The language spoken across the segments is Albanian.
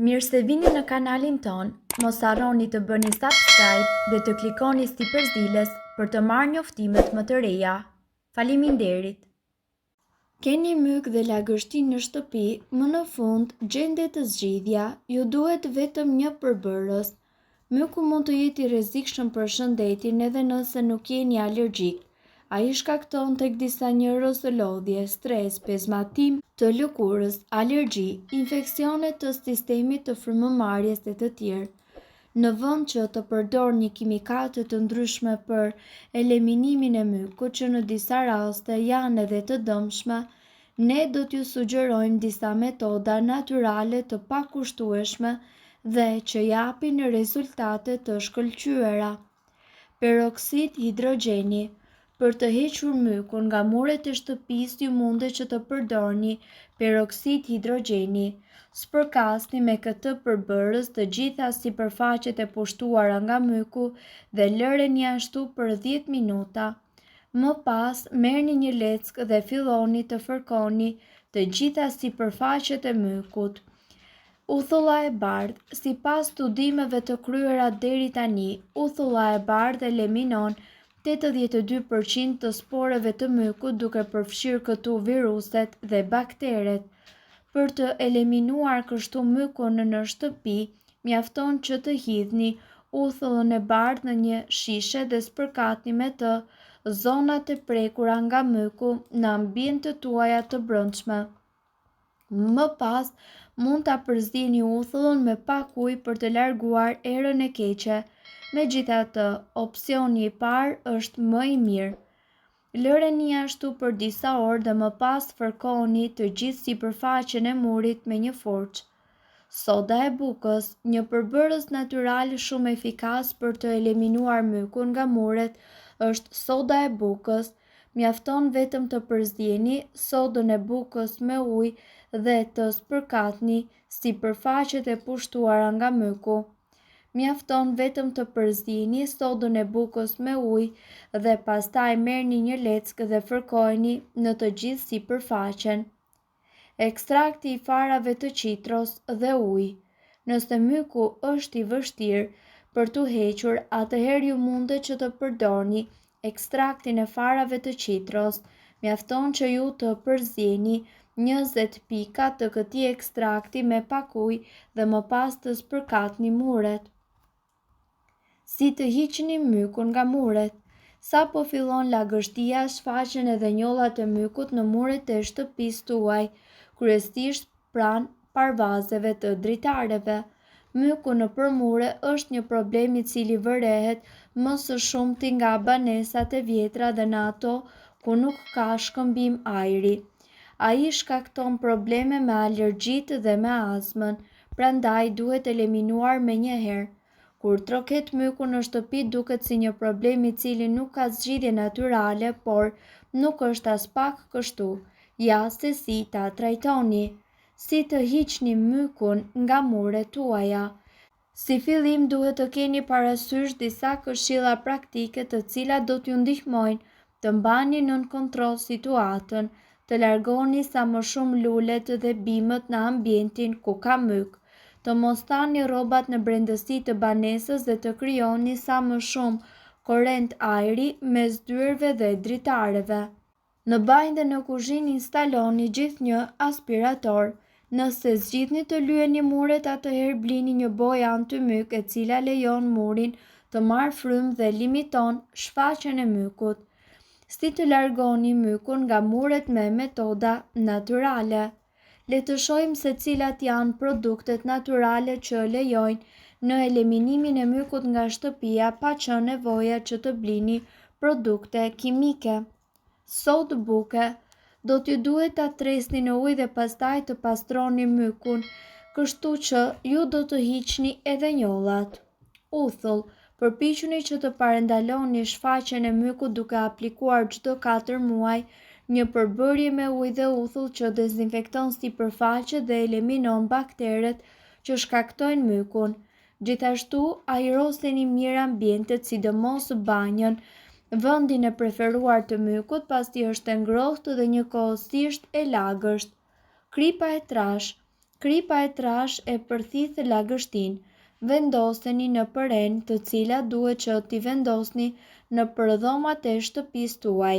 Mirë se vini në kanalin ton, mos harroni të bëni subscribe dhe të klikoni si përzdiles për të marrë njoftimet më të reja. Faleminderit! Keni myk dhe lagështi në shtëpi, më në fund gjende të zgjidhja, ju duhet vetëm një përbërës. Myku mund të jetë i rrezikshëm për shëndetin edhe nëse nuk jeni alergjik. Ai shkakton tek disa njerëz lodhje, stres, pezmatim të lëkurës, alergji, infeksione të sistemit të frymëmarrjes e të tjerë. Në vend që të përdorni kimikate të ndryshme për eliminimin e mykut që në disa raste janë edhe të dëmshme, ne do t'ju sugjerojmë disa metoda natyrale të pakushtueshme dhe që japin rezultate të shkëlqyera. Peroksid hidrogjeni. Për të hequr mykun nga muret e shtëpisë ju mundet që të përdorni peroksid hidrogjeni. Spërkasni me këtë përbërës të gjitha sipërfaqet e pushtuara nga myku dhe lëreni ashtu për 10 minuta. Më pas, merrni një leckë dhe filloni të fërkoni të gjitha sipërfaqet e mykut. Uthulla e bardhë. Sipas studimeve të kryera deri tani, uthulla e bardhë eliminon 82% të sporeve të mykut duke përfshirë këtu viruset dhe bakteret. Për të eliminuar kështu mykun në shtëpi, mjafton që të hidhni uthullën e bardhë në një shishe dhe spërkatni me të zonat e prekura nga myku në ambientet tuaja të brendshme. Më pas, mund ta përzieni uthullën me pak ujë për të larguar erën e keqe. Megjithatë, opsioni i parë është më i mirë. Lëreni ashtu për disa orë dhe më pas fërkoni të gjithë sipërfaqen e murit me një forcë. Soda e bukës, një përbërës natyral shumë efikas për të eliminuar mykun nga muret, është soda e bukës. Mjafton vetëm të përzieni sodën e bukës me ujë dhe të spërkatni sipërfaqet e pushtuara nga myku. Mjafton vetëm të përzieni sodën e bukës me ujë dhe pastaj merrni një leckë dhe fërkojeni në të gjithë sipërfaqen. Ekstrakti i farave të qitros dhe ujë. Nëse myku është i vështirë për t'u hequr, atëherë ju mundet që të përdorni ekstraktin e farave të qitros. Mjafton që ju të përzieni 20 pika të këtij ekstrakti me pak ujë dhe më pas të spërkatni muret. Si të hiqni mykun nga muret? Sa po fillon lagështia, shfaqen edhe njollat e mykut në muret e shtëpisë tuaj, kryesisht pranë parvazeve të dritareve. Myku në përmure është një problem i cili vërehet më së shumti nga banesat e vjetra dhe në ato ku nuk ka shkëmbim ajri. Ai shkakton probleme me alergjitë dhe me astmën, prandaj duhet eliminuar menjëherë. Kur troket myku në shtëpi duket si një problem i cili nuk ka zgjidhje natyrale, por nuk është as pak kështu. Ja se si ta trajtoni. Si të hiqni mykun nga muret tuaja. Si fillim duhet të keni parasysh disa këshilla praktike të cilat do t'ju ndihmojnë të mbani nën kontroll situatën, të largoni sa më shumë lulet dhe bimët në ambientin ku ka myk, të mos thani rrobat në brendësi të banesës dhe të krijoni sa më shumë korrent ajri mes dyerve dhe dritareve. Në banjë dhe në kuzhinë instaloni gjithnjë aspirator. Nëse zgjidhni të lyeni muret, atëherë blini një bojë antimyk e cila lejon murin të marrë frymë dhe limiton shfaqjen e mykut. Si të largoni mykun nga muret me metoda natyrale? Le të shohim se cilat janë produktet natyrale që lejojnë në eliminimin e mykut nga shtëpia pa qenë nevoja që të blini produkte kimike. Sodë buke. Do t'ju duhet ta tresni në ujë dhe pastaj të pastroni mykun, kështu që ju do të hiqni edhe njollat. Uthull. Përpiquni që të parandaloni shfaqjen e mykut duke aplikuar çdo 4 muaj një përbërje me ujë dhe uthull që dezinfekton sipërfaqet dhe eliminon bakteret që shkaktojnë mykun. Gjithashtu, ajroseni mirë ambientet, sidomos banjën, vendin e preferuar të mykut pasi është e ngrohtë dhe njëkohësisht e lagësht. Kripa e trash. Kripa e trash e përthith lagështin. Vendoseni në përren të cilat duhet që t'i vendosni në përdhomat e shtëpisë tuaj.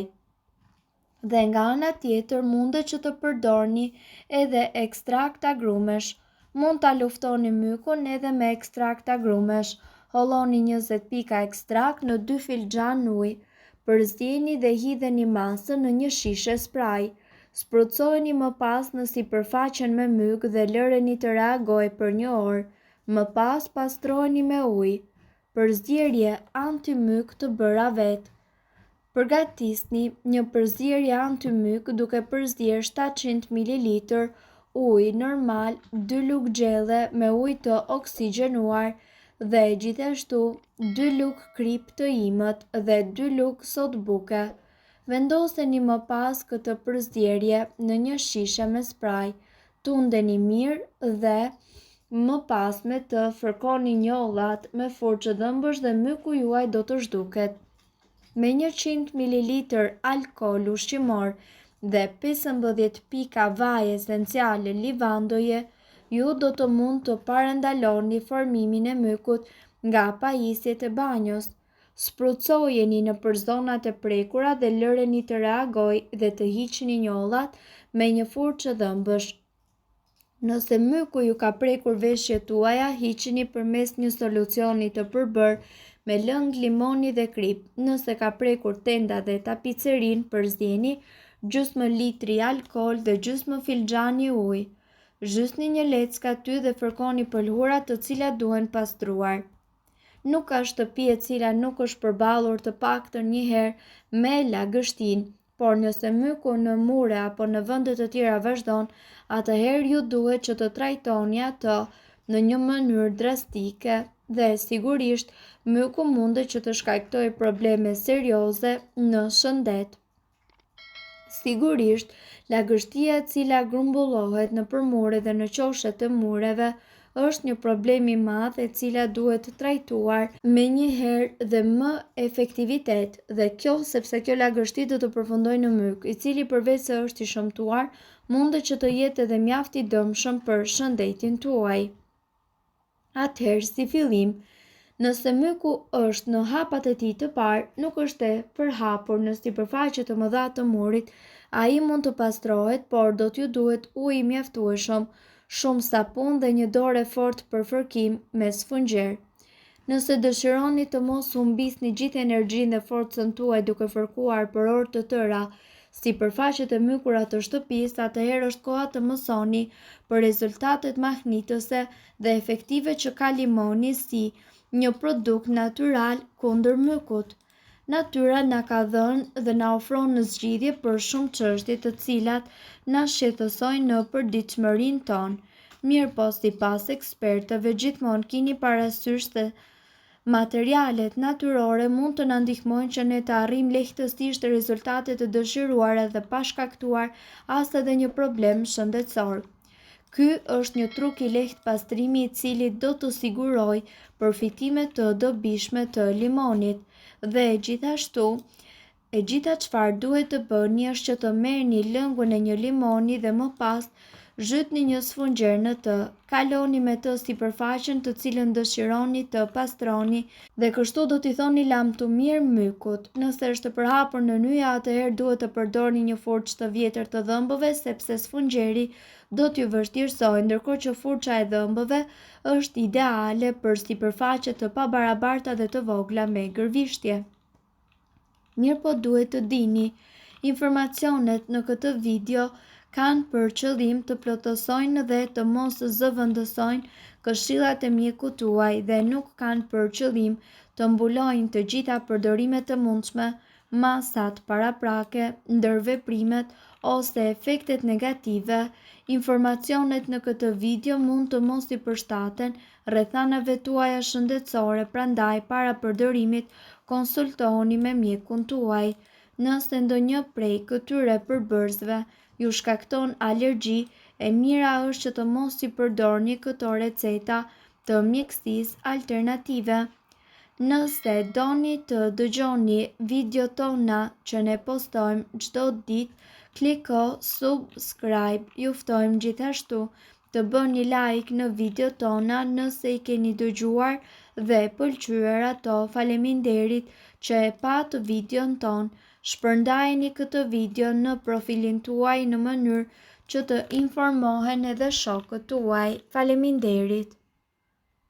Dhe nga ana tjetër mundet që të përdorni edhe ekstrakt agrumesh. Mund ta luftoni mykun edhe me ekstrakt agrumesh. Holloni 20 pika ekstrakt në 2 filxhan ujë. Përzieni dhe hidheni masën në një shishe spray. Sprucojeni më pas në sipërfaqen me myk dhe lëreni të reagojë për 1 orë. Më pas pastrojeni me ujë. Përzierje antimyk të bëra vetë. Përgatisni një përzierje antimyk duke përzier 700 ml ujë normal, 2 lugë gjelle me ujë të oksigjenuar dhe gjithashtu 2 lugë krip të imët dhe 2 lugë sodë buke. Vendoseni më pas këtë përzierje në një shishe me spray, tundeni mirë dhe më pas me të fërkoni njollat me furçë dhëmbësh dhe myku juaj do të zhduket. Me 100 ml alkool ushqimor dhe 15 pika vaj esenciale livandoje, ju do të mund të parandaloni formimin e mykut nga pajisjet e banjos. Sprucojeni në për zonat e prekura dhe lëreni të reagojë dhe të hiqni njollat me një furçë dhëmbësh. Nëse myku ju ka prekur veshjet tuaja, hiqini përmes një solucioni të përbër me lëng limoni dhe krip. Nëse ka prekur tenda dhe tapicerin, përzieni gjysmë litri alkool dhe gjysmë filxhani ujë. Zhysni një leckë aty dhe fërkoni pëlhurat të cilat duhen pastruar. Nuk ka shtëpi e cila nuk është përballur të paktën një herë me lagështin, por nëse myku në mure apo në vende të tjera vazhdon, atëherë ju duhet që të trajtoni atë në një mënyrë drastike dhe sigurisht myku mundet që të shkaktojë probleme serioze në shëndet. Sigurisht, lagështia e cila grumbullohet nëpër mure dhe në qoshet e mureve është një problem i madh e cila duhet trajtuar me një herë dhe më efektivitet, dhe kjo sepse kjo lagështi do të përfundojë në myk, i cili përveç se është i shëmtuar, mundet që të jetë edhe mjaft i dëmshëm për shëndetin tuaj. Atëherë, si fillim, nëse myku është në hapat e tij të parë, nuk është e përhapur në sipërfaqe të mëdha të murit, ai mund të pastrohet, por do t'ju duhet ujë i mjaftueshëm, shumë sapun dhe një dorë fort për fërkim me sfungjer. Nëse dëshironi të mos humbisni gjithë energjinë dhe forcën tuaj duke fërkuar për orë të tëra sipërfaqet e mykura të shtëpisë, atëherë është koha të mësoni për rezultatet mahnitëse dhe efektive që ka limoni si një produkt natyral kundër mykut. Natyra na ka dhënë dhe na ofron në zgjidhje për shumë çështje të cilat na shqetësojnë në përditshmërinë tonë. Mirë po, sipas ekspertëve, gjithmonë keni parasysh se materialet natyrore mund të na ndihmojnë që ne të arrijmë lehtësisht rezultatet të dëshiruara dhe pa shkaktuar as edhe një problem shëndetësor. Ky është një truk i lehtë pastrimi i cili do të sigurojë përfitime të dobishme të limonit. Dhe gjithashtu, e gjitha çfarë duhet të bëni është që të merrni lëngun e një limoni dhe më pas zhytni një sfungjer në të, kaloni me të sipërfaqen të cilën dëshironi të pastroni dhe kështu do t'i thoni lam të mirë mykut. Nëse është përhapur në yje, atëherë duhet të përdorni një furçë të vjetër të dhëmbëve sepse sfungjeri do t'ju vështirësojë, ndërkohë që furça e dhëmbëve është ideale për sipërfaqe të pabarabarta dhe të vogla me gërvishtje. Mirë po, duhet të dini, informacionet në këtë video kanë për qëllim të plotësojnë dhe të mos zëvendësojnë këshillat e mjekut tuaj dhe nuk kanë për qëllim të mbulojnë të gjitha përdorimet të mundshme, masat paraprake, ndërveprimet ose efektet negative. Informacionet në këtë video mund të mos i përshtaten rrethanave tuaja shëndetësore, prandaj para përdorimit konsultohuni me mjekun tuaj. Nëse ndonjë prej këtyre përbërësve ju shkakton alergji, e mira është që të mos i përdorni këto receta të mjekësisë alternative. Nëse doni të dëgjoni video tona që ne postojmë çdo ditë, kliko subscribe. Ju ftojmë gjithashtu të bëni like në video tona nëse i keni dëgjuar dhe pëlqyer ato. Faleminderit që e pat videon ton. Shpërndajeni këtë video në profilin tuaj në mënyrë që të informohen edhe shokët tuaj. Faleminderit.